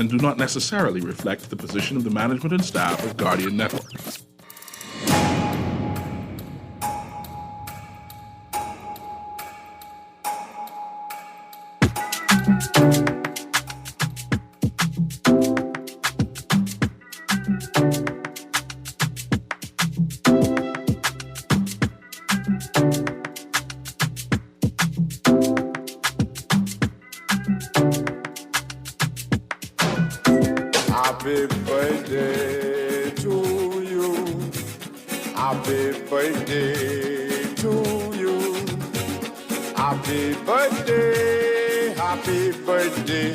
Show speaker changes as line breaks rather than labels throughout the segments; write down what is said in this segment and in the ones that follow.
and do not necessarily reflect the position of the management and staff of Guardian Network.
Happy birthday to you. Happy birthday to you. Happy birthday, happy birthday,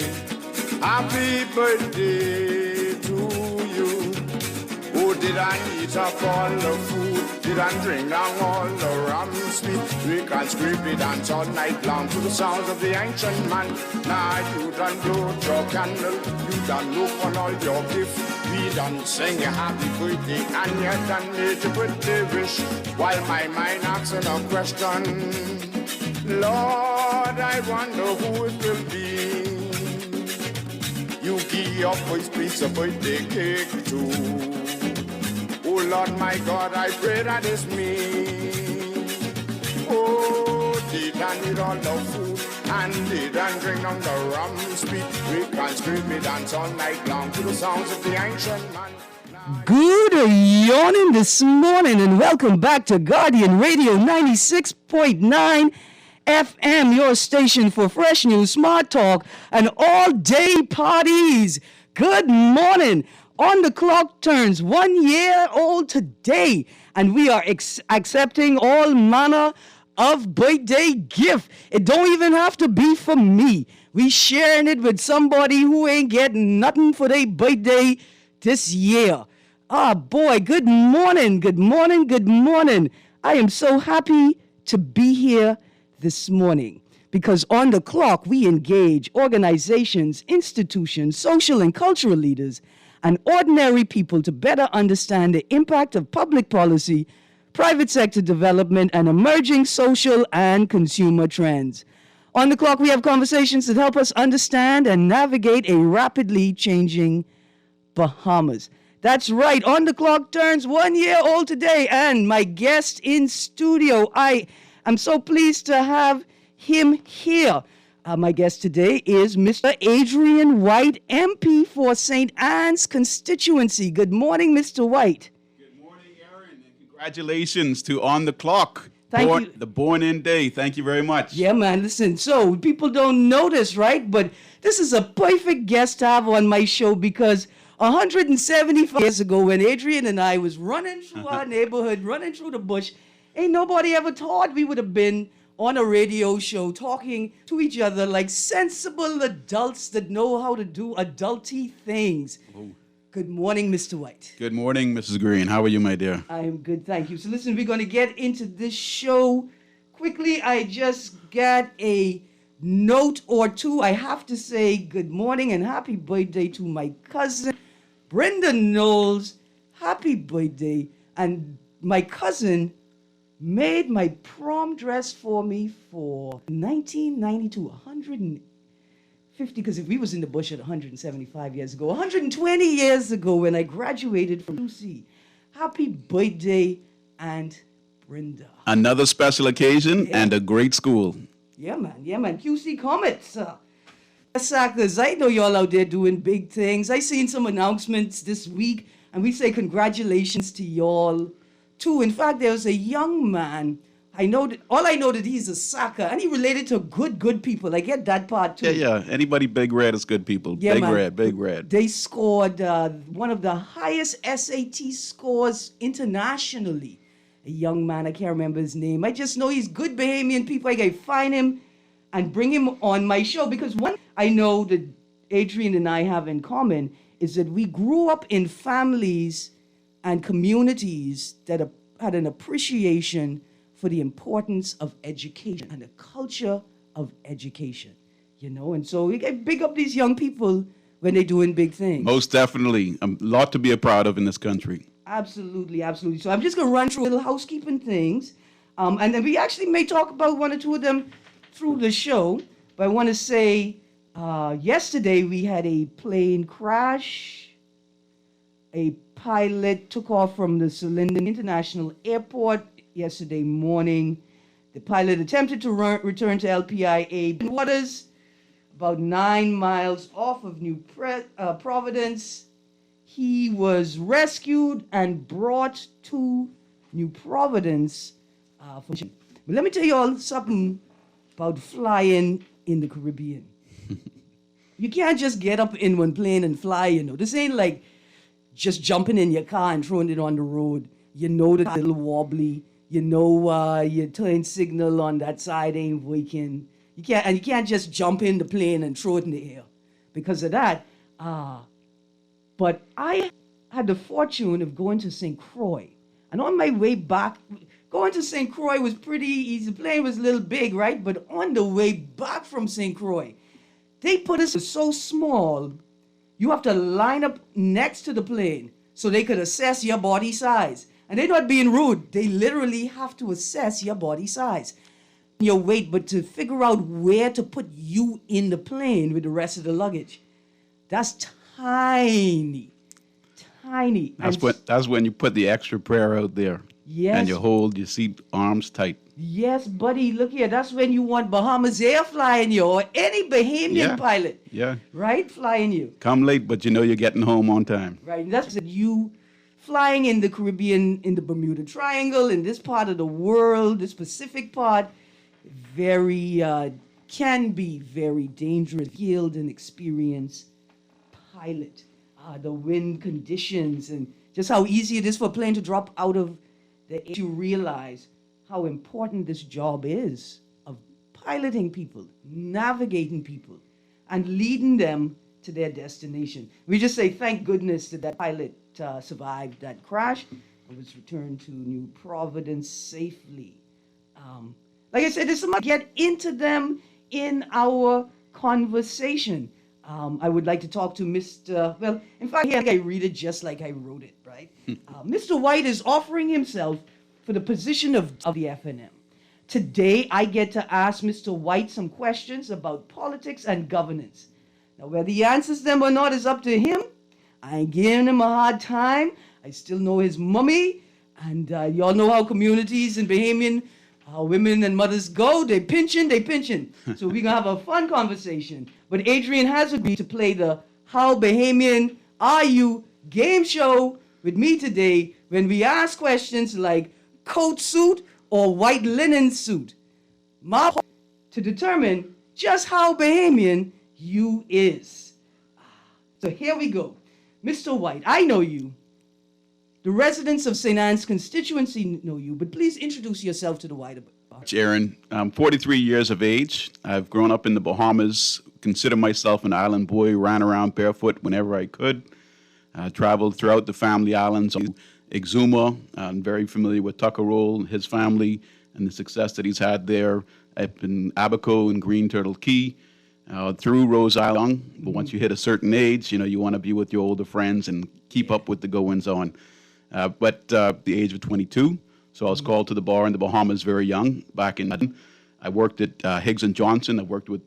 happy birthday to you. Oh, did I eat up all the food? Did I drink down all the rum sweet? We can scrape it dance all night long to the sounds of the ancient man. Now you done blow your candle, you done look on all your gifts. We done sing a happy birthday and you done made your birthday wish. While my mind asking a question, Lord, I wonder who it will be. You give your first piece of birthday cake too. Oh Lord, my God, I pray that it's me. Oh, they done eat all the food and they done drink on the rum sweet. We can scream me dance all night long to the sounds of the ancient man.
Good yawning this morning and welcome back to Guardian Radio 96.9 FM, your station for fresh news, smart talk, and all-day parties. Good morning. On the clock turns 1 year old today, and we are accepting all manner of birthday gift. It don't even have to be for me. We sharing it with somebody who ain't getting nothing for their birthday this year. Ah, boy, good morning, good morning, good morning. I am so happy to be here this morning because on the clock we engage organizations, institutions, social and cultural leaders, and ordinary people to better understand the impact of public policy, private sector development, and emerging social and consumer trends. On the clock, we have conversations that help us understand and navigate a rapidly changing Bahamas. That's right. On the clock turns 1 year old today, and my guest in studio, I am so pleased to have him here. My guest today is Mr. Adrian White, MP for St. Anne's constituency. Good morning, Mr. White.
Good morning, Erin, and congratulations to On the Clock.
Thank you.
The born-in day. Thank you very much.
Yeah, man, listen, so people don't know this, right? But this is a perfect guest to have on my show because 175 years ago when Adrian and I was running through our neighborhood, running through the bush, ain't nobody ever thought we would have been on a radio show talking to each other like sensible adults that know how to do adulty things. Oh. Good morning, Mr. White.
Good morning, Mrs. Greene. How are you, my dear?
I am good, thank you. So listen, we're going to get into this show quickly. I just got a note or two. I have to say good morning and happy birthday to my cousin, Brenda Knowles. Happy birthday. And my cousin made my prom dress for me for 1992, 150, because if we was in the bush at 175 years ago, 120 years ago when I graduated from UC. Happy birthday, Aunt Brenda.
Another special occasion and a great school.
Yeah, man. QC Comets. Suckers, I know y'all out there doing big things. I seen some announcements this week, and we say congratulations to y'all. Too. In fact, there was a young man. I know that he's a sucker, and he related to good people. I get that part too.
Yeah. Anybody big red is good people.
Yeah,
Big red.
They scored one of the highest SAT scores internationally. A young man, I can't remember his name. I just know he's good Bahamian people. I can find him and bring him on my show because one I know that Adrian and I have in common is that we grew up in families and communities that had an appreciation for the importance of education and the culture of education, you know? And so we get big up these young people when they're doing big things.
Most definitely. A lot to be proud of in this country.
Absolutely. So I'm just going to run through little housekeeping things. And then we actually may talk about one or two of them through the show. But I want to say Yesterday we had a plane crash. A pilot took off from the Linden International Airport yesterday morning. The pilot attempted to return to LPIA waters about 9 miles off of New Providence. He was rescued and brought to New Providence. But let me tell you all something about flying in the Caribbean. You can't just get up in one plane and fly, you know. This ain't like just jumping in your car and throwing it on the road. You know that it's a little wobbly. You know your turn signal on that side ain't working. You can't just jump in the plane and throw it in the air because of that. But I had the fortune of going to St. Croix. And on my way back, going to St. Croix was pretty easy. The plane was a little big, right? But on the way back from St. Croix, they put us so small, you have to line up next to the plane so they could assess your body size. And they're not being rude. They literally have to assess your body size, your weight, but to figure out where to put you in the plane with the rest of the luggage. That's tiny.
That's when you put the extra prayer out there.
Yes.
And you hold your seat arms tight.
Yes, buddy, look here. That's when you want Bahamas Air flying you or any Bahamian pilot.
Yeah.
Right? Flying you.
Come late, but you know you're getting home on time.
Right. And that's you flying in the Caribbean, in the Bermuda Triangle, in this part of the world, this Pacific part, can be very dangerous. Skilled and experienced pilot. The wind conditions and just how easy it is for a plane to drop out of the air. You realize how important this job is of piloting people, navigating people, and leading them to their destination. We just say thank goodness that pilot survived that crash and was returned to New Providence safely. Like I said, there's some get into them in our conversation. I would like to talk to Mr. Well, in fact, I read it just like I wrote it, right? Mr. White is offering himself for the position of the FNM. Today, I get to ask Mr. White some questions about politics and governance. Now, whether he answers them or not is up to him. I ain't giving him a hard time. I still know his mummy, and y'all know how communities in Bahamian women and mothers go. They pinching. So we're going to have a fun conversation. But Adrian has agreed to play the How Bahamian Are You game show with me today when we ask questions like coat suit or white linen suit. My part to determine just how Bahamian you is. So here we go. Mr. White, I know you. The residents of St. Anne's constituency know you, but please introduce yourself to the wider audience.
Erin, I'm 43 years of age. I've grown up in the Bahamas, consider myself an island boy, ran around barefoot whenever I could, traveled throughout the family islands, Exuma. I'm very familiar with Tuckerole, his family, and the success that he's had there. I've been Abaco and Greene Turtle Key, through Rose Island. But once you hit a certain age, you want to be with your older friends and keep up with the goings-on. But the age of 22, so I was called to the bar in the Bahamas very young, back in. I worked at Higgs & Johnson. I worked with,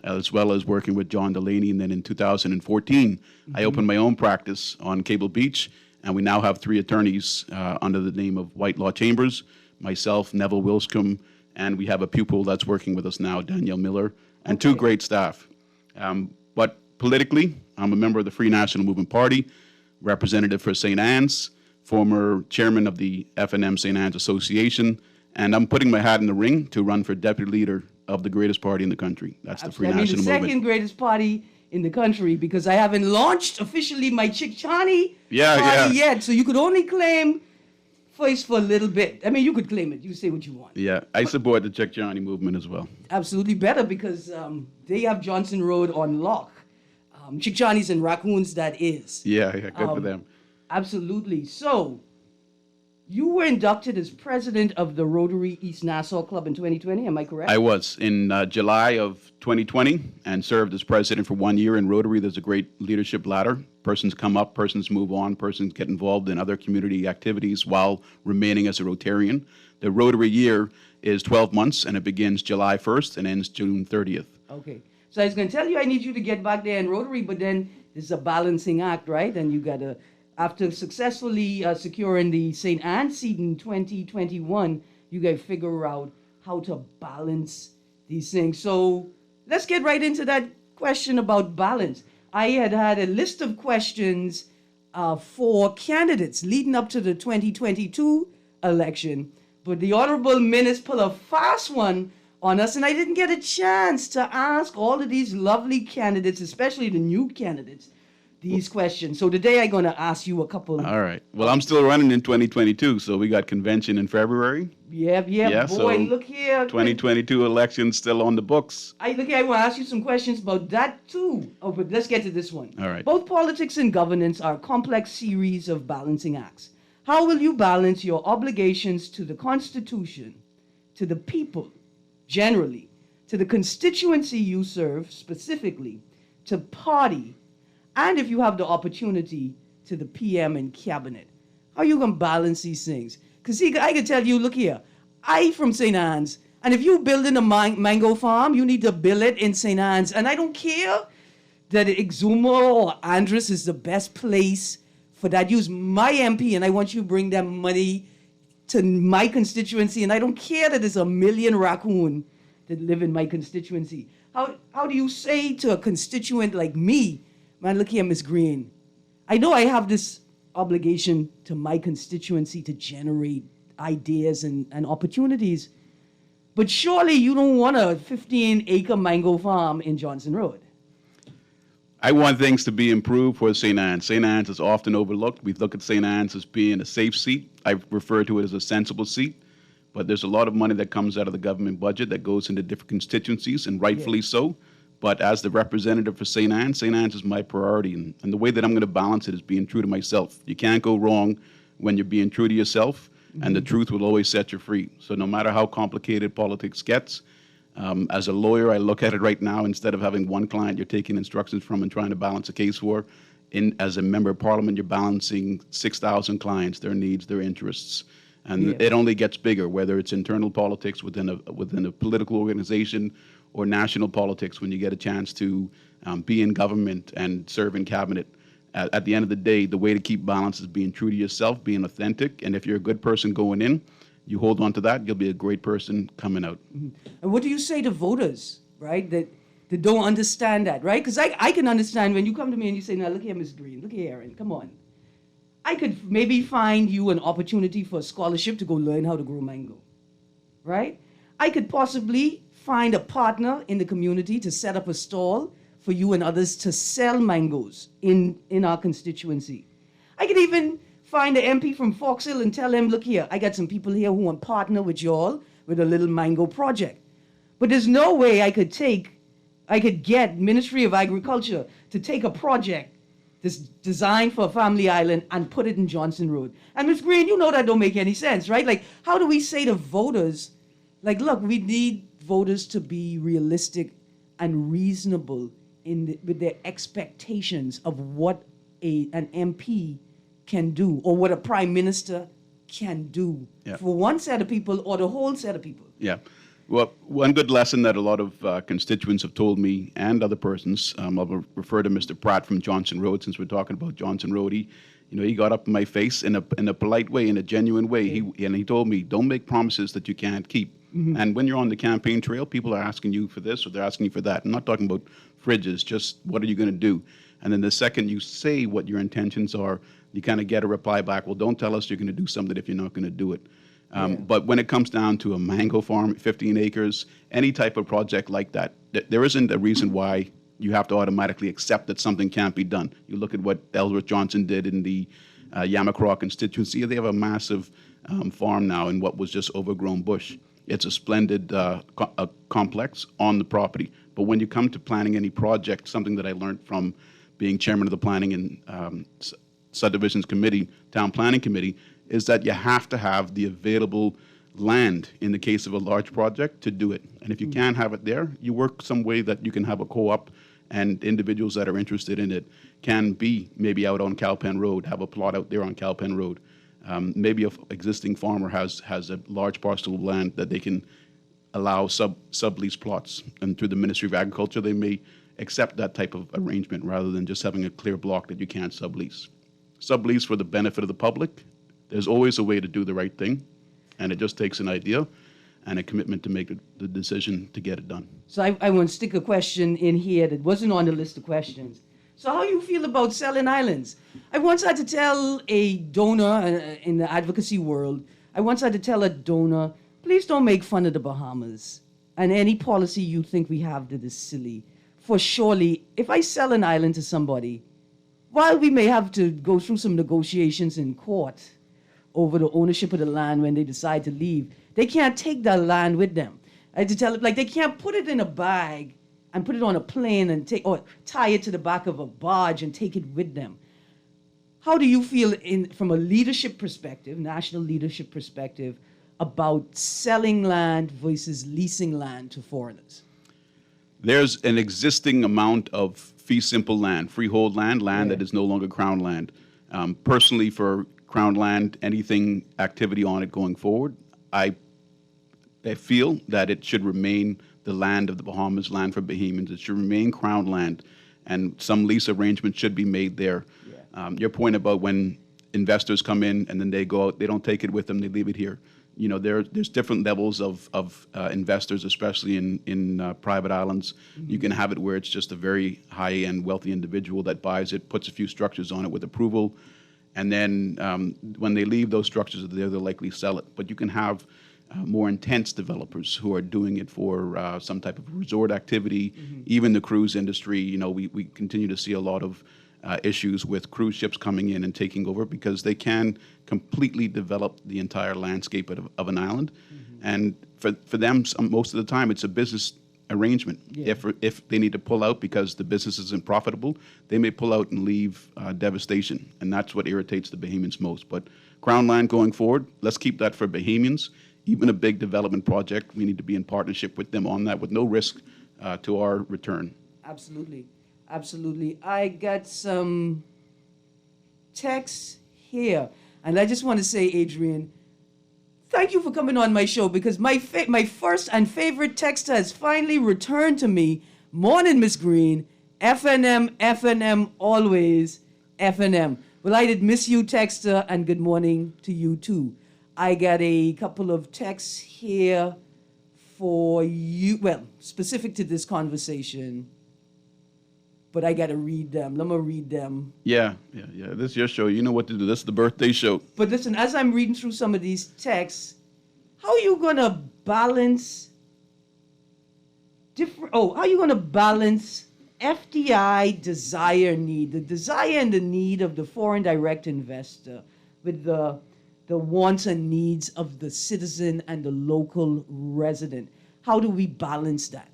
as well as working with John Delaney. And then in 2014, I opened my own practice on Cable Beach. And we now have 3 attorneys under the name of White Law Chambers, myself, Neville Wilscombe, and we have a pupil that's working with us now, Danielle Miller, and 2 great staff. But politically, I'm a member of the Free National Movement Party, representative for St. Anne's, former chairman of the FNM St. Anne's Association, and I'm putting my hat in the ring to run for deputy leader of the greatest party in the country. That's the Free National Movement.
The second greatest party in the country, because I haven't launched officially my Chicchani party yet, so you could only claim voice for a little bit. I mean, you could claim it. You say what you want.
Yeah, I support the Chicchani movement as well.
Absolutely better, because they have Johnson Road on lock. Chicchanis and raccoons, that is.
Yeah, good for them.
Absolutely. So, you were inducted as president of the Rotary East Nassau Club in 2020, am I correct?
I was in July of 2020 and served as president for 1 year. In Rotary, there's a great leadership ladder. Persons come up, persons move on, persons get involved in other community activities while remaining as a Rotarian. The Rotary year is 12 months, and it begins July 1st and ends June 30th.
Okay. So I was going to tell you I need you to get back there in Rotary, but then it's a balancing act, right? And you got to, after successfully securing the St. Anne seat in 2021, you got to figure out how to balance these things. So let's get right into that question about balance. I had a list of questions for candidates leading up to the 2022 election, but the Honorable Minister put a fast one on us, and I didn't get a chance to ask all of these lovely candidates, especially the new candidates, these questions. So today I'm going to ask you a couple.
All right. Well, I'm still running in 2022, so we got convention in February.
Yeah,
Yeah,
boy,
so
look here.
2022 election still on the books.
I want to ask you some questions about that too. Oh, but let's get to this one.
All right.
Both politics and governance are a complex series of balancing acts. How will you balance your obligations to the Constitution, to the people generally, to the constituency you serve specifically, to party, and if you have the opportunity, to the PM and cabinet? How are you going to balance these things? Because see, I can tell you, look here, I from St. Anne's, and if you building a mango farm, you need to build it in St. Anne's. And I don't care that Exuma or Andres is the best place for that. Use my MP, and I want you to bring that money to my constituency. And I don't care that there's 1 million raccoon that live in my constituency. How do you say to a constituent like me, man, look here, Miss Greene, I know I have this obligation to my constituency to generate ideas and opportunities, but surely you don't want a 15-acre mango farm in Johnson Road.
I want things to be improved for St. Anne's. St. Anne's is often overlooked. We look at St. Anne's as being a safe seat. I refer to it as a sensible seat. But there's a lot of money that comes out of the government budget that goes into different constituencies, and rightfully so. But as the representative for St. Anne's is my priority. And the way that I'm going to balance it is being true to myself. You can't go wrong when you're being true to yourself, and the truth will always set you free. So no matter how complicated politics gets, as a lawyer, I look at it right now, instead of having one client you're taking instructions from and trying to balance a case for, as a member of parliament, you're balancing 6,000 clients, their needs, their interests. And it only gets bigger, whether it's internal politics within a political organization or national politics, when you get a chance to be in government and serve in cabinet. At the end of the day, the way to keep balance is being true to yourself, being authentic. And if you're a good person going in, you hold on to that, you'll be a great person coming out.
Mm-hmm. And what do you say to voters, right, that don't understand that, right? Because I can understand when you come to me and you say, now, look here, Ms. Greene, look here, Erin, come on. I could maybe find you an opportunity for a scholarship to go learn how to grow mango, right? I could possibly find a partner in the community to set up a stall for you and others to sell mangoes in our constituency. I could even find an MP from Fox Hill and tell him, look here, I got some people here who want to partner with y'all with a little mango project. But there's no way I could get Ministry of Agriculture to take a project that's designed for a family island and put it in Johnson Road. And Ms. Greene, you know that don't make any sense, right? Like, how do we say to voters, like, look, we need voters to be realistic and reasonable with their expectations of what an MP can do, or what a prime minister can do for one set of people or the whole set of people. Yeah.
Well, one good lesson that a lot of constituents have told me, and other persons, I'll refer to Mr. Pratt from Johnson Road, since we're talking about Johnson Road. He got up in my face in a polite way, in a genuine way. He told me, don't make promises that you can't keep. Mm-hmm. And when you're on the campaign trail, people are asking you for this or they're asking you for that. I'm not talking about fridges, just what are you going to do? And then the second you say what your intentions are, you kind of get a reply back, well, don't tell us you're going to do something if you're not going to do it. But when it comes down to a mango farm, 15 acres, any type of project like that, there isn't a reason why you have to automatically accept that something can't be done. You look at what Ellsworth Johnson did in the Yamacraw constituency. They have a massive farm now in what was just overgrown bush. It's a splendid complex on the property. But when you come to planning any project, something that I learned from being chairman of the Planning and Subdivisions Committee, Town Planning Committee, is that you have to have the available land in the case of a large project to do it. And if you can't have it there, you work some way that you can have a co-op, and individuals that are interested in it can be maybe out on Cowpen Road, have a plot out there on Cowpen Road. Maybe an existing farmer has a large parcel of land that they can allow sublease plots. And through the Ministry of Agriculture, they may accept that type of arrangement rather than just having a clear block that you can't sublease. Sublease for the benefit of the public. There's always a way to do the right thing, and it just takes an idea and a commitment to make the decision to get it done.
So I want to stick a question in here that wasn't on the list of questions. So how you feel about selling islands? I once had to tell a donor in the advocacy world, please don't make fun of the Bahamas and any policy you think we have that is silly. For surely, if I sell an island to somebody, while we may have to go through some negotiations in court over the ownership of the land when they decide to leave, they can't take that land with them. I had to tell it, like, they can't put it in a bag and put it on a plane and or tie it to the back of a barge and take it with them. How do you feel from a leadership perspective, national leadership perspective, about selling land versus leasing land to foreigners?
There's an existing amount of fee simple land, freehold land that is no longer crown land. Personally, for crown land, anything activity on it going forward, I feel that it should remain the land of the Bahamas, land for Bahamians. It should remain crown land, and some lease arrangement should be made there. Yeah. Your point about when investors come in and then they go out, they don't take it with them, they leave it here. You know, there's different levels of investors, especially in private islands. Mm-hmm. You can have it where it's just a very high-end, wealthy individual that buys it, puts a few structures on it with approval, and then when they leave, those structures are there, they'll likely sell it. But you can have more intense developers who are doing it for some type of resort activity, mm-hmm. even the cruise industry. You know, we continue to see a lot of issues with cruise ships coming in and taking over because they can completely develop the entire landscape of an island. Mm-hmm. And for them, most of the time, it's a business arrangement. Yeah. If they need to pull out because the business isn't profitable, they may pull out and leave devastation. And that's what irritates the Bahamians most. But crown land going forward, let's keep that for Bahamians. Even a big development project, we need to be in partnership with them on that with no risk to our return.
Absolutely. Absolutely. I got some texts here, and I just want to say, Adrian, thank you for coming on my show because my first and favorite texter has finally returned to me. Morning, Miss Greene. FNM, always FNM. Well, I did miss you, texter, and good morning to you, too. I got a couple of texts here for you, well, specific to this conversation, but I got to read them. Let me read them.
Yeah. This is your show. You know what to do. This is the birthday show.
But listen, as I'm reading through some of these texts, how are you going to balance FDI desire need, the desire and the need of the foreign direct investor with the wants and needs of the citizen and the local resident? How do we balance that?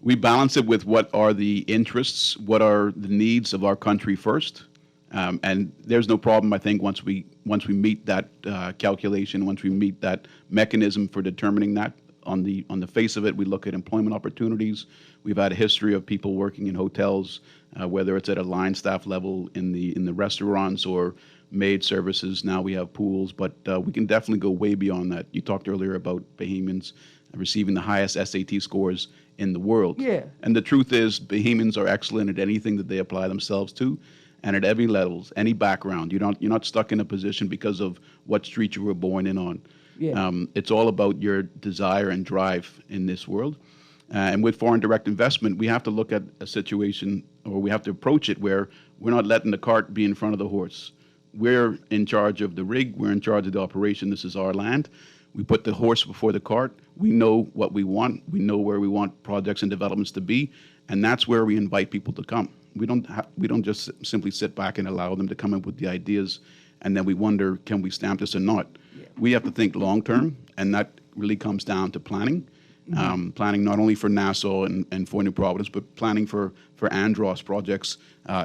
We balance it with what are the interests, what are the needs of our country first, and there's no problem. I think once we meet that calculation, once we meet that mechanism for determining that, on the face of it, we look at employment opportunities. We've had a history of people working in hotels, whether it's at a line staff level in the restaurants or maid services. Now we have pools, but we can definitely go way beyond that. You talked earlier about Bahamians receiving the highest SAT scores in the world.
Yeah.
And the truth is, Bahamians are excellent at anything that they apply themselves to, and at every levels, any background. You're not stuck in a position because of what street you were born in on.
Yeah.
It's all about your desire and drive in this world. And with foreign direct investment, we have to look at a situation, or we have to approach it where we're not letting the cart be in front of the horse. We're in charge of the rig. We're in charge of the operation. This is our land. We put the horse before the cart. We know what we want. We know where we want projects and developments to be, and that's where we invite people to come. We don't just simply sit back and allow them to come up with the ideas, and then we wonder, can we stamp this or not? Yeah. We have to think long term, and that really comes down to planning. Mm-hmm. Planning not only for Nassau and for New Providence, but planning for Andros projects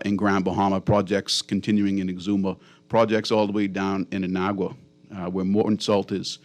in Grand Bahama, projects continuing in Exuma, projects all the way down in Inagua, where molten salt is.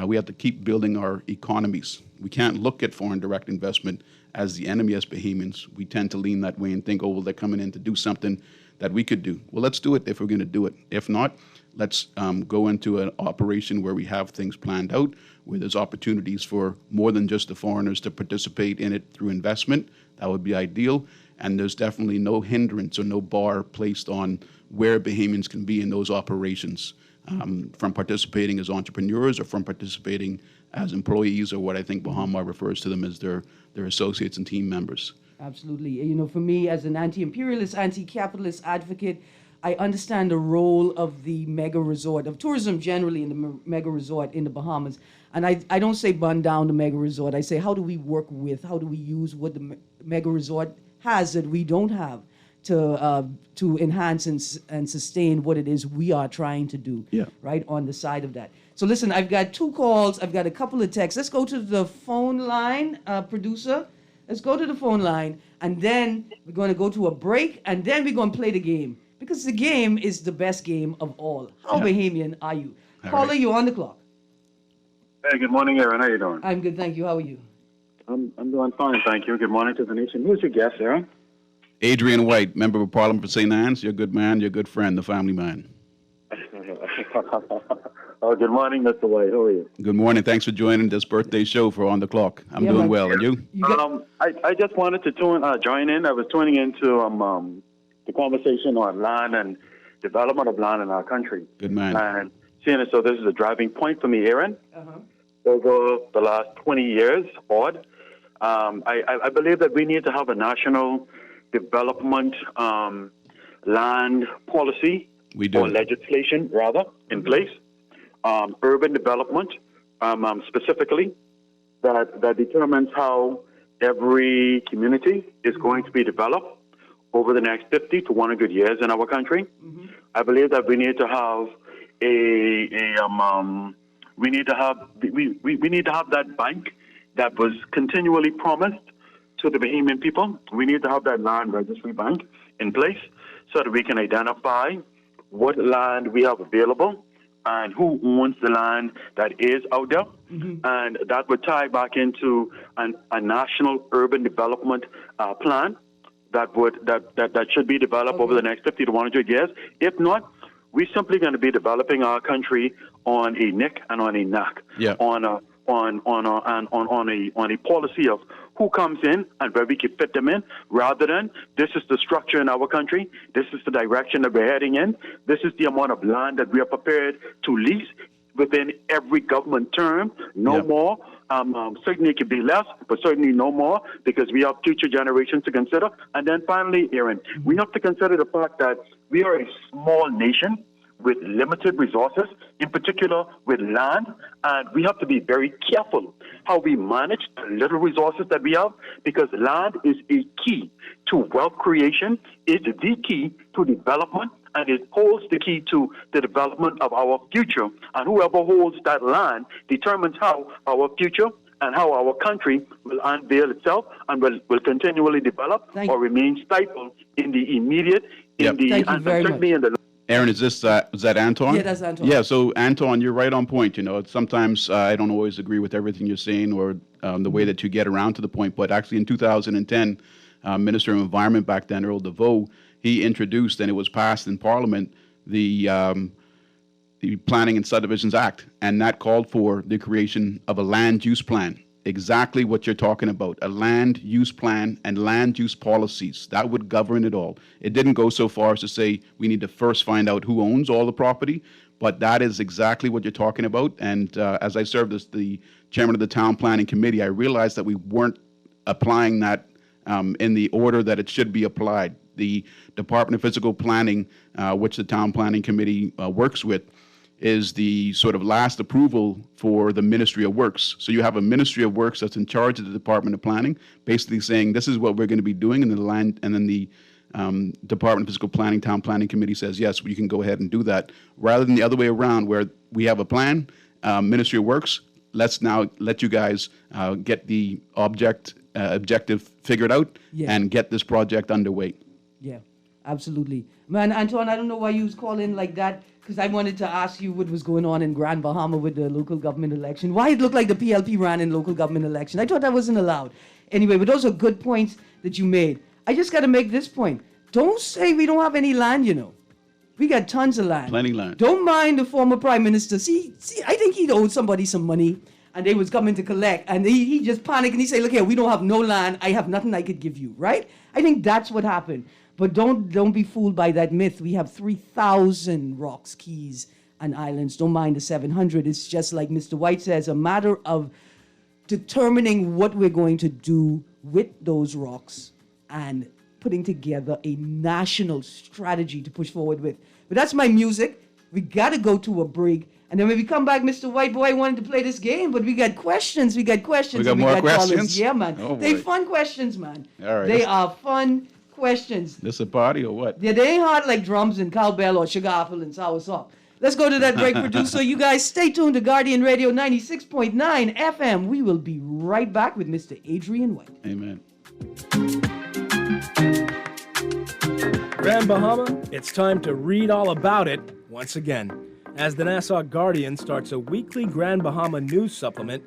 We have to keep building our economies. We can't look at foreign direct investment as the enemy as Bahamians. We tend to lean that way and think, oh, well, they're coming in to do something that we could do. Well, let's do it if we're going to do it. If not, let's go into an operation where we have things planned out, where there's opportunities for more than just the foreigners to participate in it through investment. That would be ideal. And there's definitely no hindrance or no bar placed on where Bahamians can be in those operations, from participating as entrepreneurs or from participating as employees, or what I think Bahama refers to them as their associates and team members.
Absolutely. You know, for me, as an anti-imperialist, anti-capitalist advocate, I understand the role of the mega resort, of tourism generally in the mega resort in the Bahamas. And I don't say burn down the mega resort. I say, how do we work with, how do we use what the mega resort has that we don't have to enhance and sustain what it is we are trying to do, right, on the side of that. So listen, I've got 2 calls. I've got a couple of texts. Let's go to the phone line, producer. Let's go to the phone line, and then we're going to go to a break, and then we're going to play the game, because the game is the best game of all. How Bahamian are you? Caller, you're on the clock.
Hey, good morning, Erin. How you doing?
I'm good, thank you. How are you?
I'm doing fine, thank you. Good morning to the nation. Who's your guest, Erin?
Adrian White, member of Parliament for St. Anne's. You're a good man. You're a good friend, the family man.
Oh, good morning, Mr. White. How are you?
Good morning. Thanks for joining this birthday show for On the Clock. I'm doing well. And you?
I just wanted to join in. I was tuning into the conversation on land and development of land in our country.
Good man.
And seeing it, so this is a driving point for me, Erin. Over the last 20 years, odd, I believe that we need to have a national development land policy,
we do,
or legislation rather, in place. Urban development, specifically, that determines how every community is going to be developed over the next 50 to 100 years in our country. I believe that we need to have we need to have that bank that was continually promised to the Bahamian people. We need to have that land registry bank in place so that we can identify what land we have available and who owns the land that is out there. And that would tie back into a national urban development plan that should be developed over the next 50 to 100 years. If not, we're simply going to be developing our country on a nick and on a knack, on a policy of who comes in and where we can fit them in, rather than this is the structure in our country, this is the direction that we're heading in, this is the amount of land that we are prepared to lease within every government term, no more. Certainly it could be less, but certainly no more, because we have future generations to consider. And then finally, Erin, we have to consider the fact that we are a small nation with limited resources, in particular with land, and we have to be very careful how we manage the little resources that we have, because land is a key to wealth creation, is the key to development, and it holds the key to the development of our future. And whoever holds that land determines how our future and how our country will unveil itself and will continually develop or remain stifled in the immediate,
Thank you very much.
in the
Erin, is that Anton?
Yeah, that's Anton.
Yeah, so Anton, you're right on point. You know, sometimes I don't always agree with everything you're saying or the way that you get around to the point. But actually, in 2010, Minister of Environment back then, Earl DeVoe, he introduced, and it was passed in Parliament, the Planning and Subdivisions Act, and that called for the creation of a land use plan. Exactly what you're talking about, a land use plan and land use policies. That would govern it all. It didn't go so far as to say we need to first find out who owns all the property, but that is exactly what you're talking about. And as I served as the chairman of the Town Planning Committee, I realized that we weren't applying that in the order that it should be applied. The Department of Physical Planning, which the Town Planning Committee works with, is the sort of last approval for the Ministry of Works. So you have a Ministry of Works that's in charge of the Department of Planning, basically saying this is what we're going to be doing, and then the Department of Physical Planning, Town Planning Committee says, yes, you can go ahead and do that, rather than the other way around, where we have a plan, Ministry of Works, let's now let you guys get the objective figured out and get this project underway.
Yeah, absolutely. Man, Antoine, I don't know why you was calling like that, because I wanted to ask you what was going on in Grand Bahama with the local government election. Why it looked like the PLP ran in local government election. I thought that wasn't allowed. Anyway, but those are good points that you made. I just got to make this point. don't say we don't have any land, We got tons of land.
Plenty land.
Don't mind the former prime minister. See, I think he owed somebody some money, and they was coming to collect, and he just panicked, and he said, look here, we don't have no land. I have nothing I could give you, right? I think that's what happened. But don't be fooled by that myth. We have 3,000 rocks, keys, and islands. Don't mind the 700. It's just like Mr. White says, a matter of determining what we're going to do with those rocks and putting together a national strategy to push forward with. But that's my music. We got to go to a break. And then when we come back, Mr. White Boy wanted to play this game, but we got questions. We got questions.
We got more questions?
Callers. Yeah, man.
Oh,
They
boy.
fun questions, man.
All right.
They are fun questions.
This a party or what?
Yeah, they ain't hard like drums and cowbell or sugar apple and soursop. Let's go to that break, producer. You guys stay tuned to Guardian Radio 96.9 FM. We will be right back with Mr. Adrian White.
Amen.
Grand Bahama, it's time to read all about it once again, as the Nassau Guardian starts a weekly Grand Bahama news supplement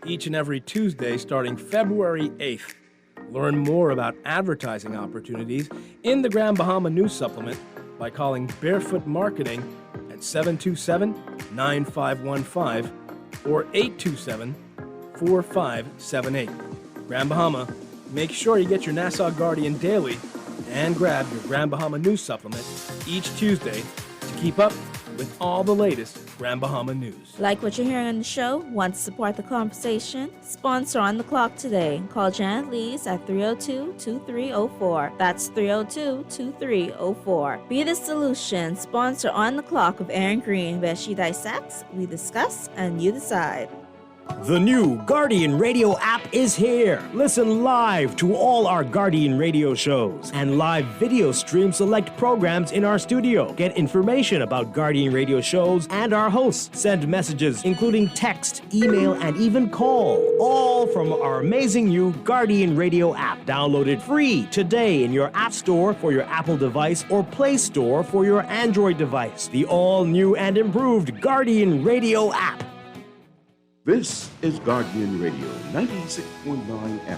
each and every Tuesday starting February 8th. Learn more about advertising opportunities in the Grand Bahama news supplement by calling Barefoot Marketing at 727-9515 or 827-4578. Grand Bahama, make sure you get your Nassau Guardian daily and grab your Grand Bahama news supplement each Tuesday to keep up with all the latest Grand Bahama news.
Like what you're hearing on the show? Want to support the conversation? Sponsor On the Clock today. Call Janet Lees at 302-2304. That's 302-2304. Be the solution. Sponsor On the Clock with Erin Greene, where she dissects, we discuss, and you decide.
The new Guardian Radio app is here. Listen live to all our Guardian Radio shows and live video stream select programs in our studio. Get information about Guardian Radio shows and our hosts. Send messages, including text, email, and even call. All from our amazing new Guardian Radio app. Download it free today in your App Store for your Apple device or Play Store for your Android device. The all-new and improved Guardian Radio app.
This is Guardian Radio 96.9 FM.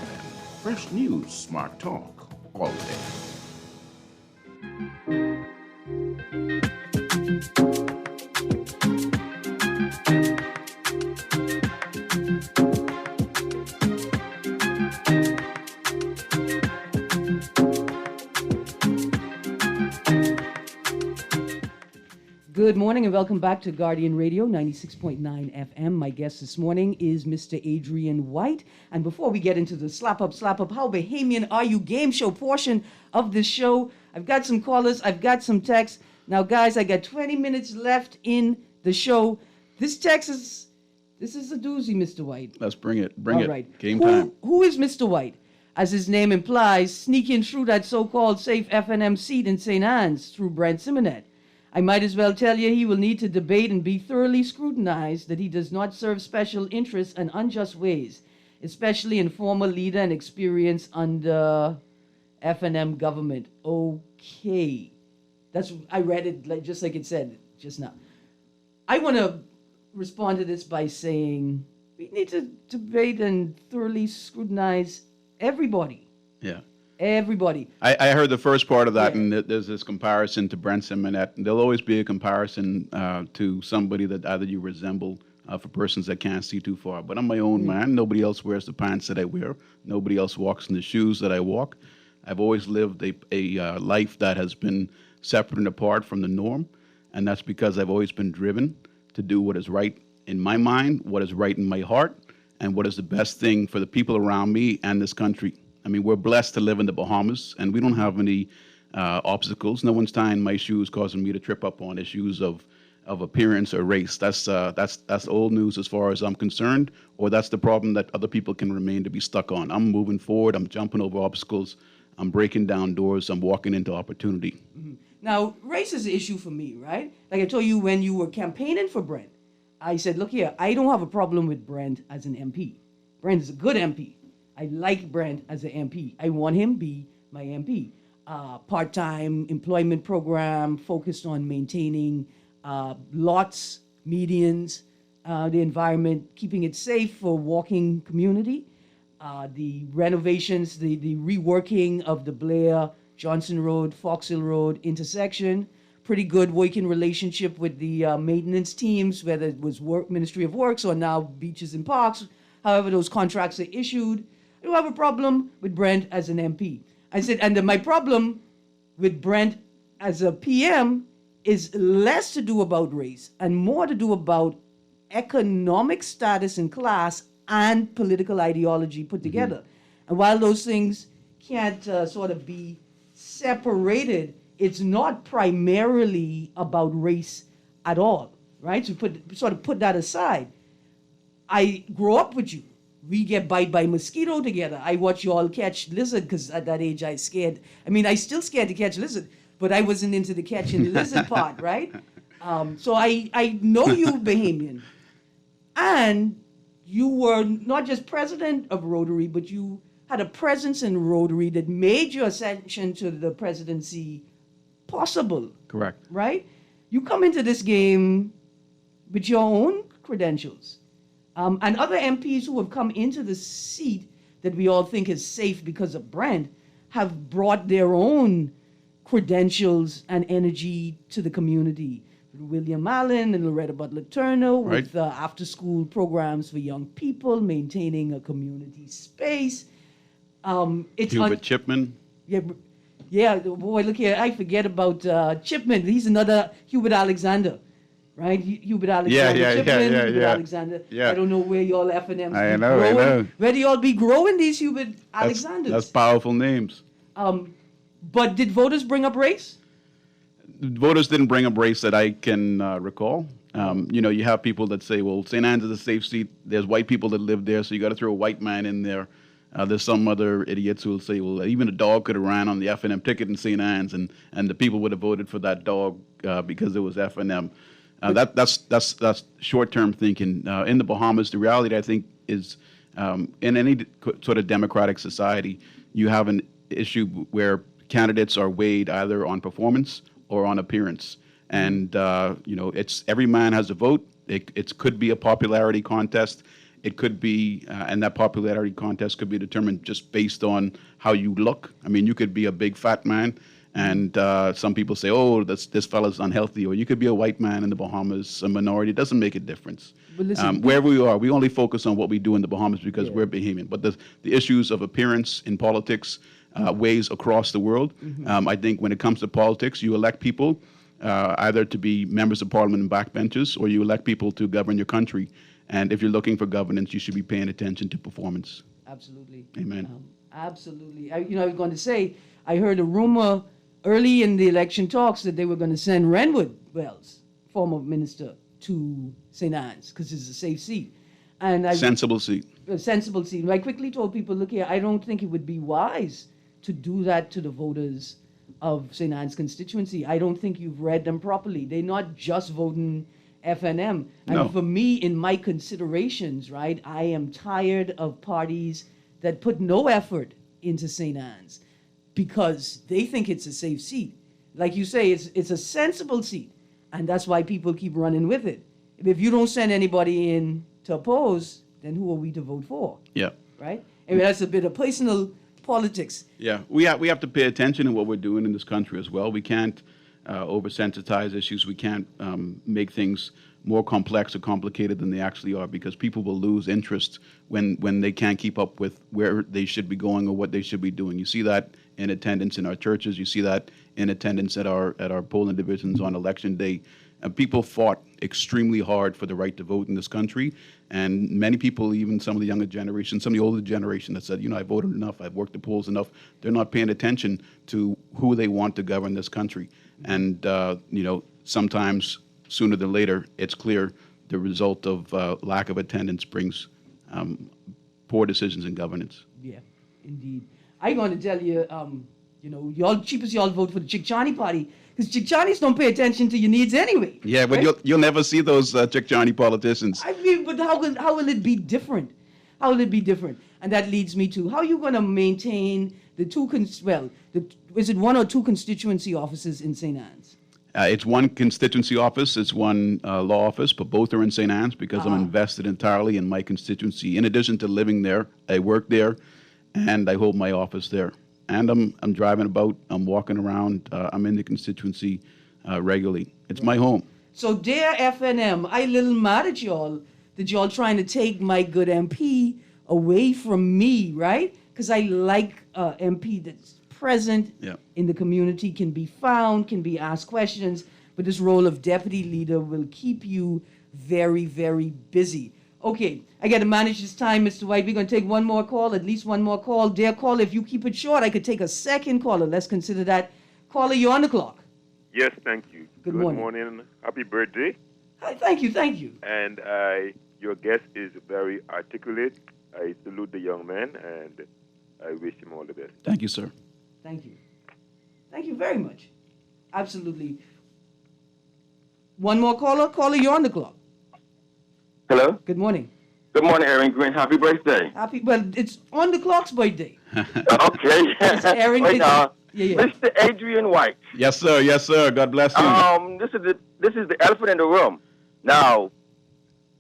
Fresh news, smart talk, all day.
Good morning and welcome back to Guardian Radio 96.9 FM. My guest this morning is Mr. Adrian White. And before we get into the slap up, how Bahamian are you game show portion of this show, I've got some callers, I've got some texts. Now, guys, I got 20 minutes left in the show. This text is a doozy, Mr. White.
Let's bring it. Bring
All
it.
right.
Game time.
Who is Mr. White? As his name implies, sneaking through that so-called safe FNM seat in St. Anne's through Brent Simonet. I might as well tell you he will need to debate and be thoroughly scrutinized that he does not serve special interests and unjust ways, especially in former leader and experience under FNM government. Okay. I read it just like it said just now. I want to respond to this by saying we need to debate and thoroughly scrutinize everybody.
Yeah.
Everybody.
I heard the first part of that,
Yeah.
and there's this comparison to Brent Simonet. There'll always be a comparison to somebody that either you resemble for persons that can't see too far. But I'm my own man. Nobody else wears the pants that I wear. Nobody else walks in the shoes that I walk. I've always lived a life that has been separate and apart from the norm, and that's because I've always been driven to do what is right in my mind, what is right in my heart, and what is the best thing for the people around me and this country. I mean, we're blessed to live in the Bahamas, and we don't have any obstacles. No one's tying my shoes, causing me to trip up on issues of appearance or race. That's old news as far as I'm concerned, or that's the problem that other people can remain to be stuck on. I'm moving forward. I'm jumping over obstacles. I'm breaking down doors. I'm walking into opportunity.
Mm-hmm. Now, race is an issue for me, right? Like I told you when you were campaigning for Brent, I said, look here, I don't have a problem with Brent as an MP. Brent is a good MP. I like Brent as an MP. I want him be my MP. Part-time employment program focused on maintaining lots, medians, the environment, keeping it safe for walking community, the renovations, the reworking of the Blair Johnson Road, Fox Hill Road intersection. Pretty good working relationship with the maintenance teams, whether it was Ministry of Works or now Beaches and Parks. However, those contracts are issued. I don't have a problem with Brent as an MP. I said, and my problem with Brent as a PM is less to do about race and more to do about economic status and class and political ideology put together. And while those things can't sort of be separated, it's not primarily about race at all, right? So put that aside. I grow up with you. We get bite by mosquito together. I watch you all catch lizard because at that age I still scared to catch lizard, but I wasn't into the catching lizard part, right? So I know you, Bahamian. And you were not just president of Rotary, but you had a presence in Rotary that made your ascension to the presidency possible.
Correct.
Right? You come into this game with your own credentials. And other MPs who have come into the seat that we all think is safe because of Brent have brought their own credentials and energy to the community. William Allen and Loretta Butler Turner with after-school programs for young people, maintaining a community space.
Hubert Chipman.
Yeah, boy, look here. I forget about Chipman. He's another Hubert Alexander, right? Hubert Alexander. Chipman, Hubert Alexander.
Yeah.
I don't know where y'all F&Ms
I
be
know.
growing. Where do y'all be growing these Hubert Alexanders?
That's powerful names.
But did voters bring up race?
Voters didn't bring up race that I can recall. You have people that say, well, St. Anne's is a safe seat. There's white people that live there, so you got to throw a white man in there. There's some other idiots who will say, well, even a dog could have ran on the F&M ticket in St. Anne's, and the people would have voted for that dog because it was F&M. That's short-term thinking. In the Bahamas, the reality, I think, is in any sort of democratic society, you have an issue where candidates are weighed either on performance or on appearance. And, it's every man has a vote. It could be a popularity contest. It could be, and that popularity contest could be determined just based on how you look. I mean, you could be a big fat man, and some people say, oh, this fellow's unhealthy. Or you could be a white man in the Bahamas, a minority. It doesn't make a difference.
But listen,
wherever we are, we only focus on what we do in the Bahamas because we're Bahamian. But the issues of appearance in politics ways across the world. I think when it comes to politics, you elect people either to be members of parliament and backbenchers, or you elect people to govern your country. And if you're looking for governance, you should be paying attention to performance.
Absolutely.
Amen.
Absolutely. I was going to say, I heard a rumor early in the election talks that they were going to send Renwood Wells, former minister, to St. Anne's because it's a safe seat. And
sensible seat.
A sensible seat. I quickly told people, look here, I don't think it would be wise to do that to the voters of St. Anne's constituency. I don't think you've read them properly. They're not just voting F&M.
No.
And for me, in my considerations, right, I am tired of parties that put no effort into St. Anne's because they think it's a safe seat. Like you say, it's a sensible seat, and that's why people keep running with it. If you don't send anybody in to oppose, then who are we to vote for?
Yeah.
Right? I mean, that's a bit of personal politics.
Yeah, we have to pay attention to what we're doing in this country as well. We can't oversensitize issues. We can't make things more complex or complicated than they actually are, because people will lose interest when they can't keep up with where they should be going or what they should be doing. You see that in attendance in our churches. You see that in attendance at our polling divisions on election day. People fought extremely hard for the right to vote in this country, and many people, even some of the younger generation, some of the older generation, that said, I voted enough, I've worked the polls enough. They're not paying attention to who they want to govern this country. And, sometimes sooner than later, it's clear the result of lack of attendance brings poor decisions in governance.
Yeah, indeed. I'm going to tell you, y'all cheapest y'all vote for the Chick Johnny party, because Chick Johnnies don't pay attention to your needs anyway.
Yeah, but
right?
you'll never see those Chick Johnny politicians.
I mean, but how will it be different? How will it be different? And that leads me to, how are you going to maintain the is it one or two constituency offices in St. Anne's?
It's one constituency office, it's one law office, but both are in St. Anne's because I'm invested entirely in my constituency. In addition to living there, I work there, and I hold my office there. and I'm driving about. I'm walking around. I'm in the constituency regularly. It's my home.
So, dear FNM, I a little mad at y'all that y'all trying to take my good MP away from me, right? Because I like MP that's present in the community, can be found, can be asked questions, but this role of deputy leader will keep you very, very busy. Okay, I got to manage this time, Mr. White. We're going to take one more call, at least one more call. Dear caller, if you keep it short, I could take a second caller. Let's consider that. Caller, you're on the clock.
Yes, thank you.
Good morning.
Happy birthday.
Hi, thank you.
And your guest is very articulate. I salute the young man, and I wish him all the best.
Thank you, sir.
Thank you. Thank you very much. Absolutely. One more caller. Caller, you're on the clock.
Hello?
Good morning.
Good morning, Erin Greene. Happy birthday.
Well, it's on the clock's birthday.
Okay.
It's Erin.
Wait,
Yeah.
Mr. Adrian White.
Yes, sir. Yes, sir. God bless you.
This is the elephant in the room. Now,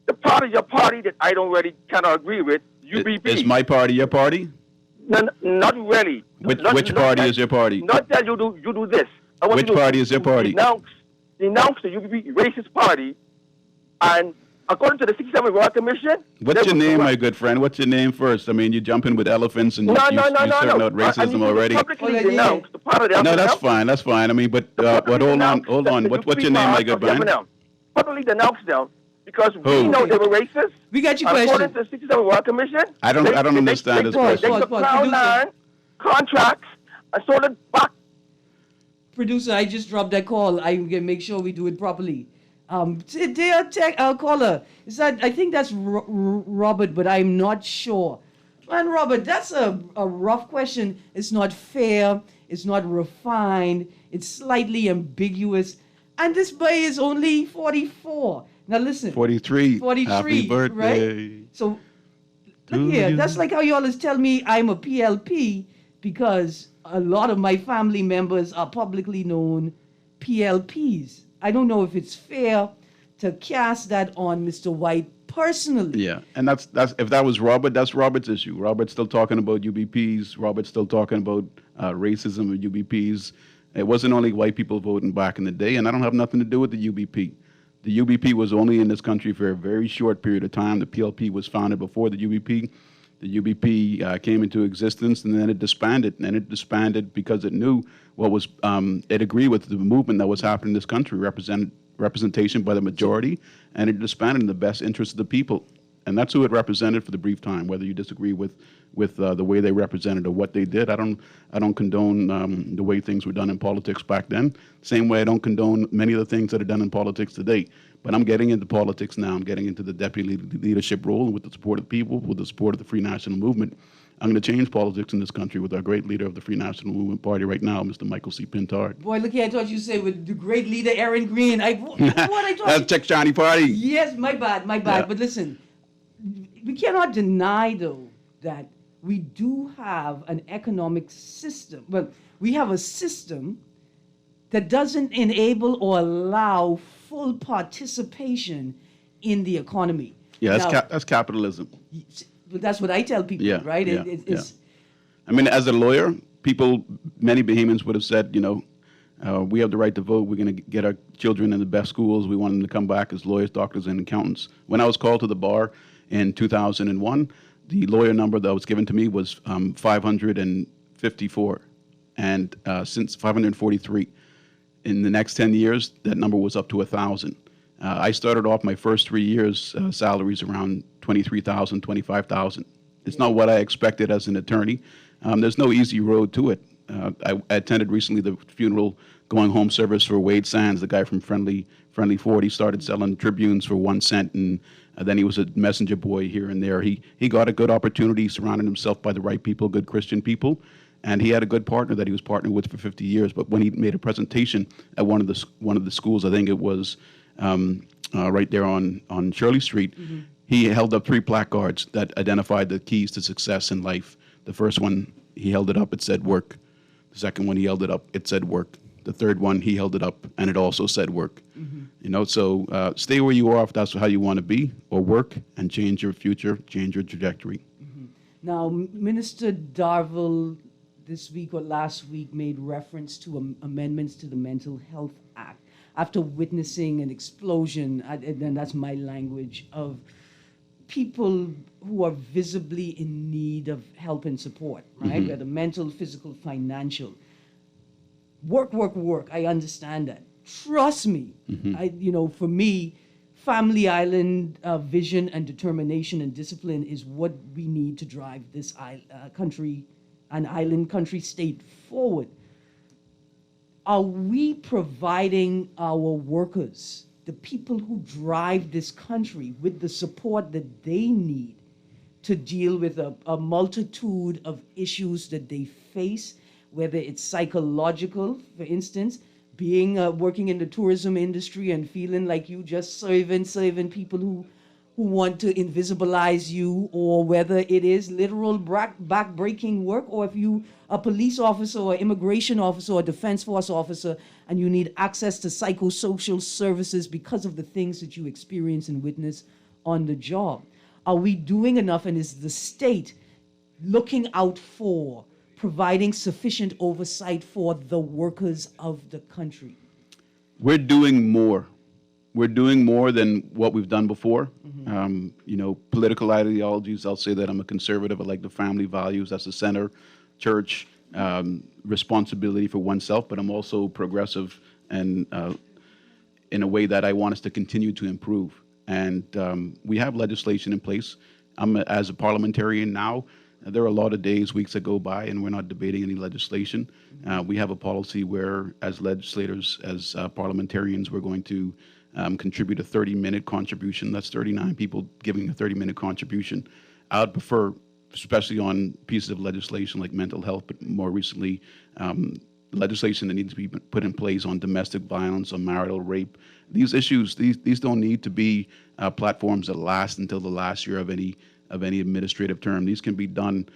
the part of your party that I don't really kind of agree with, UBP.
Is my party your party?
No, not really.
Which party is your party?
Not that you do this.
Which party is your party?
Denounce the UBP racist party, and according to the 67 Royal Commission.
What's your name, my good friend? What's your name first? I mean, you jump in with elephants and you serving out racism already.
The part of the
no, that's fine. That's fine. I mean, but hold on. What's your name, my good man?
Publicly denounce them because we know they were racist.
We got your question.
According to the 67 Royal Commission.
I don't understand this question.
They took Crown Land contracts and sold it back.
Producer, I just dropped that call. I'm going to make sure we do it properly. Dear caller, I think that's Robert, but I'm not sure. Man, Robert, that's a rough question. It's not fair. It's not refined. It's slightly ambiguous. And this boy is only 44. Now listen.
43.
43.
Happy birthday.
Right? So, look here. That's like how you always tell me I'm a PLP because a lot of my family members are publicly known PLPs. I don't know if it's fair to cast that on Mr. White personally.
Yeah, and that's if that was Robert, that's Robert's issue. Robert's still talking about UBPs. Robert's still talking about racism of UBPs. It wasn't only white people voting back in the day, and I don't have nothing to do with the UBP. The UBP was only in this country for a very short period of time. The PLP was founded before the UBP. The UBP came into existence, and then it disbanded. And it disbanded because it knew what was, it agreed with the movement that was happening in this country, representation by the majority, and it disbanded in the best interest of the people. And that's who it represented for the brief time, whether you disagree with the way they represented or what they did. I don't condone the way things were done in politics back then. Same way I don't condone many of the things that are done in politics today. But I'm getting into politics now. I'm getting into the deputy leadership role with the support of the people, with the support of the Free National Movement. I'm going to change politics in this country with our great leader of the Free National Movement Party right now, Mr. Michael C. Pintard.
Boy, look here, I thought you said with the great leader, Erin Greene.
That's Tech Johnny Party.
Yes, my bad. Yeah. But listen, we cannot deny, though, that we do have an economic system. Well, we have a system that doesn't enable or allow full participation in the economy.
Yeah, that's capitalism.
But that's what I tell people, right?
I mean, as a lawyer, many Bahamians would have said, we have the right to vote. We're going to get our children in the best schools. We want them to come back as lawyers, doctors, and accountants. When I was called to the bar in 2001, the lawyer number that was given to me was 554, and since 543. In the next 10 years, that number was up to 1,000. I started off my first 3 years salaries around $23,000, $25,000. It's not what I expected as an attorney. There's no easy road to it. I attended recently the funeral going home service for Wade Sands, the guy from Friendly Ford. He started selling Tribunes for 1 cent, and then he was a messenger boy here and there. He got a good opportunity, surrounded himself by the right people, good Christian people. And he had a good partner that he was partnering with for 50 years. But when he made a presentation at one of the schools, I think it was right there on Shirley Street, he held up 3 placards that identified the keys to success in life. The first one, he held it up, it said work. The second one, he held it up, it said work. The third one, he held it up, and it also said work. So stay where you are if that's how you want to be, or work and change your future, change your trajectory.
Now, Minister Darville, this week or last week made reference to amendments to the Mental Health Act after witnessing an explosion, and that's my language, of people who are visibly in need of help and support, right? Whether mental, physical, financial. Work. I understand that. Trust me, for me, Family Island vision and determination and discipline is what we need to drive this country, an island country state forward. Are we providing our workers, the people who drive this country, with the support that they need to deal with a multitude of issues that they face, whether it's psychological, for instance, being working in the tourism industry and feeling like you just serving people who want to invisibilize you, or whether it is literal back-breaking work, or if you a police officer or immigration officer or defense force officer and you need access to psychosocial services because of the things that you experience and witness on the job. Are we doing enough, and is the state looking out for providing sufficient oversight for the workers of the country?
We're doing more. We're doing more than what we've done before. Political ideologies, I'll say that I'm a conservative. I like the family values. That's the center. Church, responsibility for oneself, but I'm also progressive and in a way that I want us to continue to improve. And we have legislation in place. As a parliamentarian now, there are a lot of days, weeks that go by, and we're not debating any legislation. We have a policy where, as legislators, as parliamentarians, we're going to contribute a 30-minute contribution. That's 39 people giving a 30-minute contribution. I would prefer, especially on pieces of legislation like mental health, but more recently, legislation that needs to be put in place on domestic violence, on marital rape. These issues, these don't need to be platforms that last until the last year of any administrative term. These can be done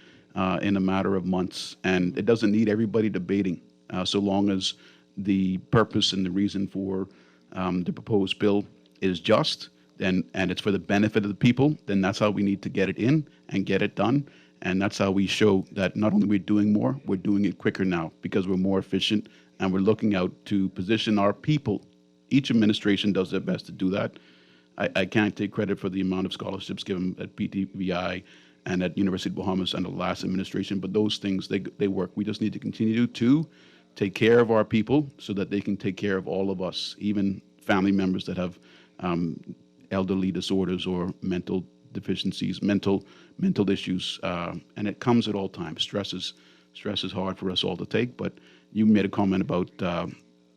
in a matter of months, and it doesn't need everybody debating, so long as the purpose and the reason for the proposed bill is just, and it's for the benefit of the people. Then that's how we need to get it in and get it done, and that's how we show that not only we're doing more, we're doing it quicker now because we're more efficient, and we're looking out to position our people. Each administration does their best to do that. I can't take credit for the amount of scholarships given at PTVI and at University of Bahamas under the last administration, but those things, they work. We just need to continue to take care of our people so that they can take care of all of us, even family members that have elderly disorders or mental deficiencies, mental issues, and it comes at all times. Stress is hard for us all to take, but you made a comment about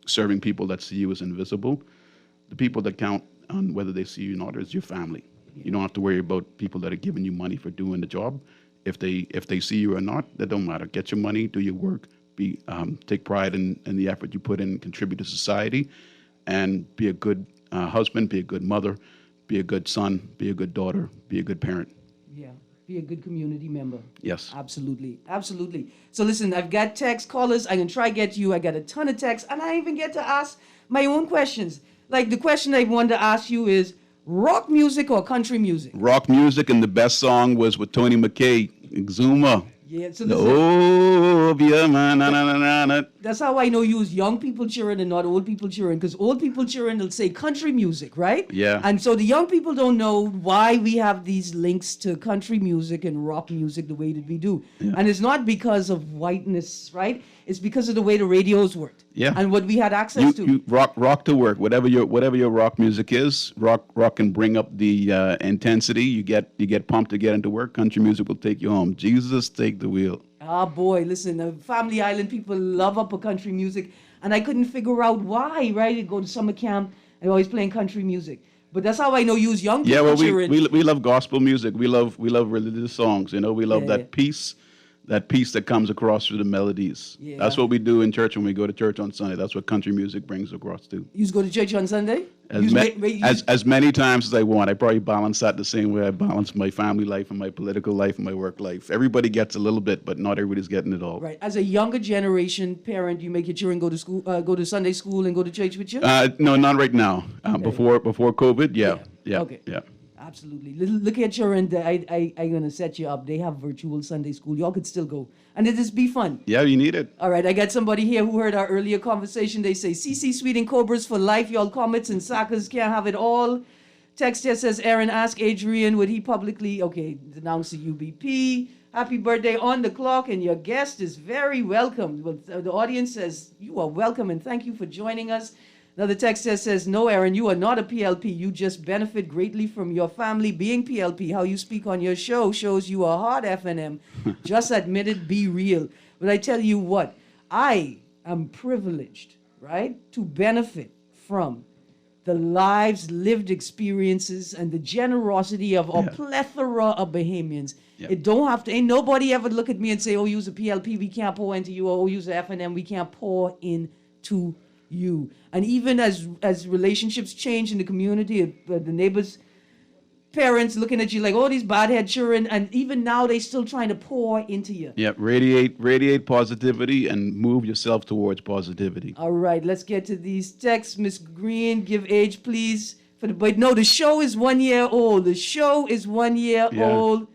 serving people that see you as invisible. The people that count on whether they see you or not is your family. You don't have to worry about people that are giving you money for doing the job. If they see you or not, that don't matter. Get your money, do your work, take pride in the effort you put in, contribute to society, and be a good husband, be a good mother, be a good son, be a good daughter, be a good parent.
Yeah, be a good community member.
Yes.
Absolutely. So listen, I've got text callers. I can try get you. I got a ton of texts, and I even get to ask my own questions. Like the question I wanted to ask you is, rock music or country music?
Rock music, and the best song was with Tony McKay, Exuma.
Yeah, so that's how I know you use young people cheering and not old people cheering, because old people cheering will say country music, right?
Yeah.
And so the young people don't know why we have these links to country music and rock music the way that we do. Yeah. And it's not because of whiteness, right? It's because of the way the radios worked.
Yeah.
And what we had access to.
You rock to work. Whatever your rock music is, rock can bring up the intensity. You get pumped to get into work. Country music will take you home. Jesus, take the wheel.
Ah, boy, listen, the Family Island people love upper country music, and I couldn't figure out why, right? You go to summer camp, and always playing country music. But that's how I know you use young people.
Yeah, well,
cheering.
we love gospel music. We love religious songs. We love that peace that comes across through the melodies. Yeah. That's what we do in church when we go to church on Sunday. That's what country music brings across too.
You go to church on Sunday?
As many times as I want. I probably balance that the same way I balance my family life and my political life and my work life. Everybody gets a little bit, but not everybody's getting it all.
Right. As a younger generation parent, you make your children go to school, go to Sunday school and go to church with you?
No, not right now.
Okay.
Before COVID, yeah.
Okay.
Yeah.
Absolutely. Look at your end. I'm going to set you up. They have virtual Sunday school. Y'all could still go. And it just be fun.
Yeah, you need it.
All right, I got somebody here who heard our earlier conversation. They say, CC Sweet and Cobras for life. Y'all comets and suckers can't have it all. Text here says, Erin, ask Adrian, would he publicly, denounce the UBP? Happy birthday on the clock, and your guest is very welcome. Well, the audience says, you are welcome, and thank you for joining us. Another text here says, no, Erin, you are not a PLP. You just benefit greatly from your family being PLP. How you speak on your show shows you are hard FNM. Just admit it, be real. But I tell you what, I am privileged, right, to benefit from the lives, lived experiences, and the generosity of a plethora of Bahamians. Yep. It don't have to, ain't nobody ever look at me and say, oh, you's a PLP, we can't pour into you, or oh, you's a FNM, we can't pour into you. And even as relationships change in the community, the neighbors, parents looking at you like, oh, these bad-head children, and even now they still trying to pour into you.
Yep, radiate positivity and move yourself towards positivity.
All right, let's get to these texts. Miss Greene, give age, please. But no, the show is 1 year old. The show is 1 year old.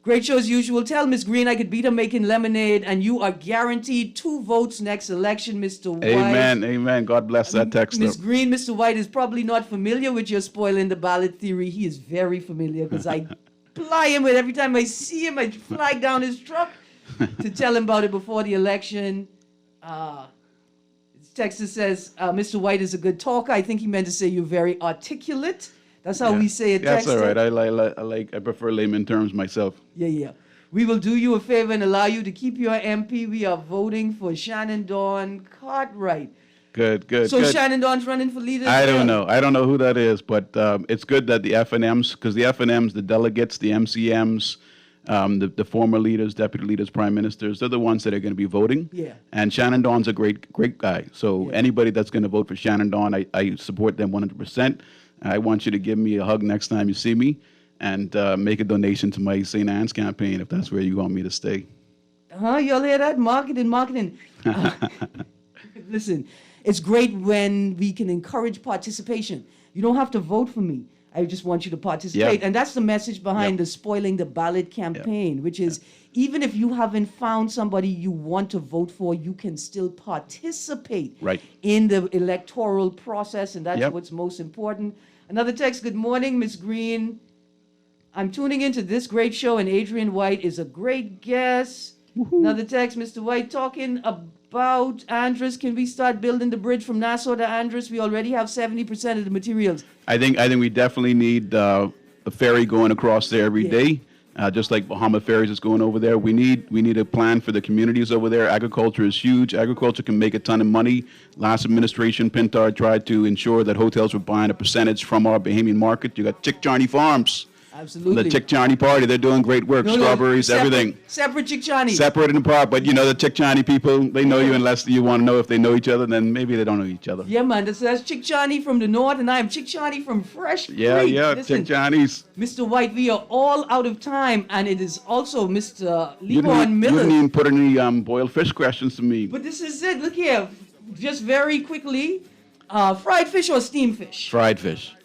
Great show as usual. Tell Miss Greene I could beat her making lemonade, and you are guaranteed 2 votes next election, Mr. White.
Amen. God bless that texter.
Miss Greene, Mr. White is probably not familiar with your spoiling the ballot theory. He is very familiar because I ply him with every time I see him, I flag down his truck to tell him about it before the election. Texter says, Mr. White is a good talker. I think he meant to say you're very articulate. That's how we say it.
That's all right. I prefer layman terms myself.
Yeah. We will do you a favor and allow you to keep your MP. We are voting for Shannon Dawn Cartwright.
Good.
So Shannon Dawn's running for leader?
I don't know who that is, but it's good that the FNMs, because the FNMs, the delegates, the MCMs, the former leaders, deputy leaders, prime ministers, they're the ones that are going to be voting.
Yeah.
And Shannon Dawn's a great guy. So anybody that's going to vote for Shannon Dawn, I support them 100%. I want you to give me a hug next time you see me and make a donation to my St. Anne's campaign if that's where you want me to stay.
Y'all hear that? Marketing. Listen, it's great when we can encourage participation. You don't have to vote for me. I just want you to participate. And that's the message behind the Spoiling the Ballot campaign, which is even if you haven't found somebody you want to vote for, you can still participate in the electoral process, and that's what's most important. Another text, good morning, Miss Greene. I'm tuning into this great show, and Adrian White is a great guest. Woo-hoo. Another text, Mr. White, talking about Andros. Can we start building the bridge from Nassau to Andros? We already have 70% of the materials.
I think we definitely need a ferry going across there every day. Just like Bahama Ferries is going over there. We need a plan for the communities over there. Agriculture is huge. Agriculture can make a ton of money. Last administration, Pintar tried to ensure that hotels were buying a percentage from our Bahamian market. You got Chick Charney Farms.
Absolutely.
The Chick Charney Party, they're doing great work. Strawberries, everything.
Separate Chick Charney.
Separate and apart. But the Chick Charney people, they know you unless you want to know if they know each other, then maybe they don't know each other.
Yeah, man. That's Chick Charney from the north, and I am Chick Charney from Fresh Creek.
Yeah,
Listen,
Chick Charney's.
Mr. White, we are all out of time, and it is also Mr. Leon Miller.
You didn't even put any boiled fish questions to me.
But this is it. Look here. Just very quickly. Fried fish or steamed fish?
Fried fish.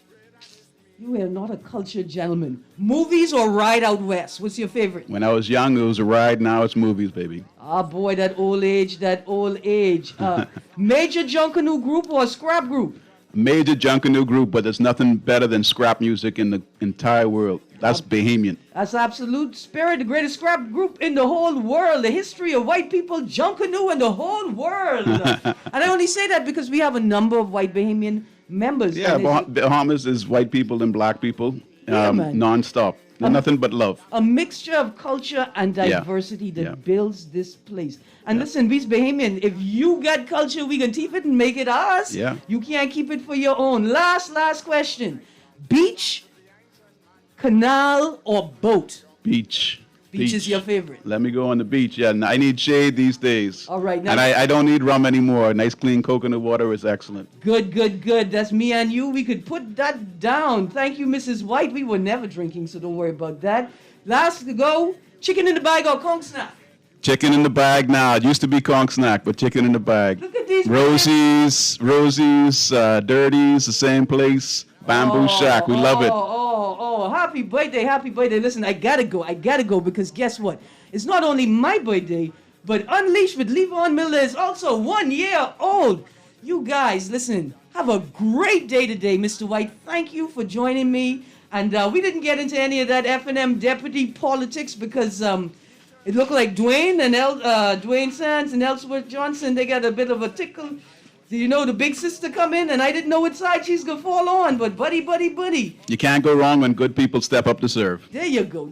You are not a cultured gentleman. Movies or Ride Out West? What's your favorite?
When I was young, it was a ride. Now it's movies, baby.
Ah, boy, that old age. Major Junkanoo group or scrap group?
Major Junkanoo group, but there's nothing better than scrap music in the entire world. That's Bahamian.
That's Absolute Spirit, the greatest scrap group in the whole world. The history of white people, Junkanoo, in the whole world. And I only say that because we have a number of white Bahamian members.
Yeah, Bahamas is white people and black people, non-stop. Nothing but love.
A mixture of culture and diversity that builds this place. And listen, we's Bahamian. If you got culture, we can keep it and make it ours.
Yeah.
You can't keep it for your own. Last question. Beach, canal, or boat?
Beach.
Beach is your favorite.
Let me go on the beach. Yeah, I need shade these days.
All right. Now,
and I don't need rum anymore. Nice clean coconut water is excellent.
Good. That's me and you. We could put that down. Thank you, Mrs. White. We were never drinking, so don't worry about that. Last to go, chicken in the bag or conch snack?
Chicken in the bag now. It used to be conch snack, but chicken in the bag.
Look at these.
Rosie's, Dirty's, the same place. Bamboo Shack. We love it.
Oh, happy birthday, happy birthday. Listen, I gotta go because guess what? It's not only my birthday, but Unleashed with Levon Miller is also 1 year old. You guys, listen, have a great day today, Mr. White. Thank you for joining me. And we didn't get into any of that F&M deputy politics because it looked like Dwayne Sands and Ellsworth Johnson, they got a bit of a tickle. You know, the big sister come in, and I didn't know what side she's going to fall on, but buddy.
You can't go wrong when good people step up to serve.
There you go.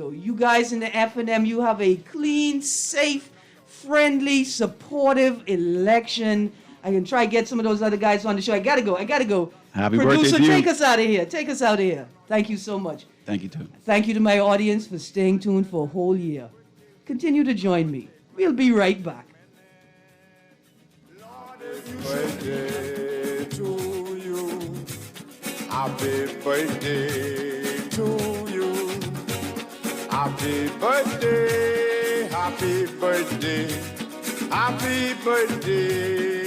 You guys in the F&M, you have a clean, safe, friendly, supportive election. I can try to get some of those other guys on the show. I gotta go.
Happy
Producer,
birthday to you.
take us out of here. Thank you so much.
Thank you, too.
Thank you to my audience for staying tuned for a whole year. Continue to join me. We'll be right back.
Birthday to you. Happy birthday to you. Happy birthday, happy birthday, happy birthday.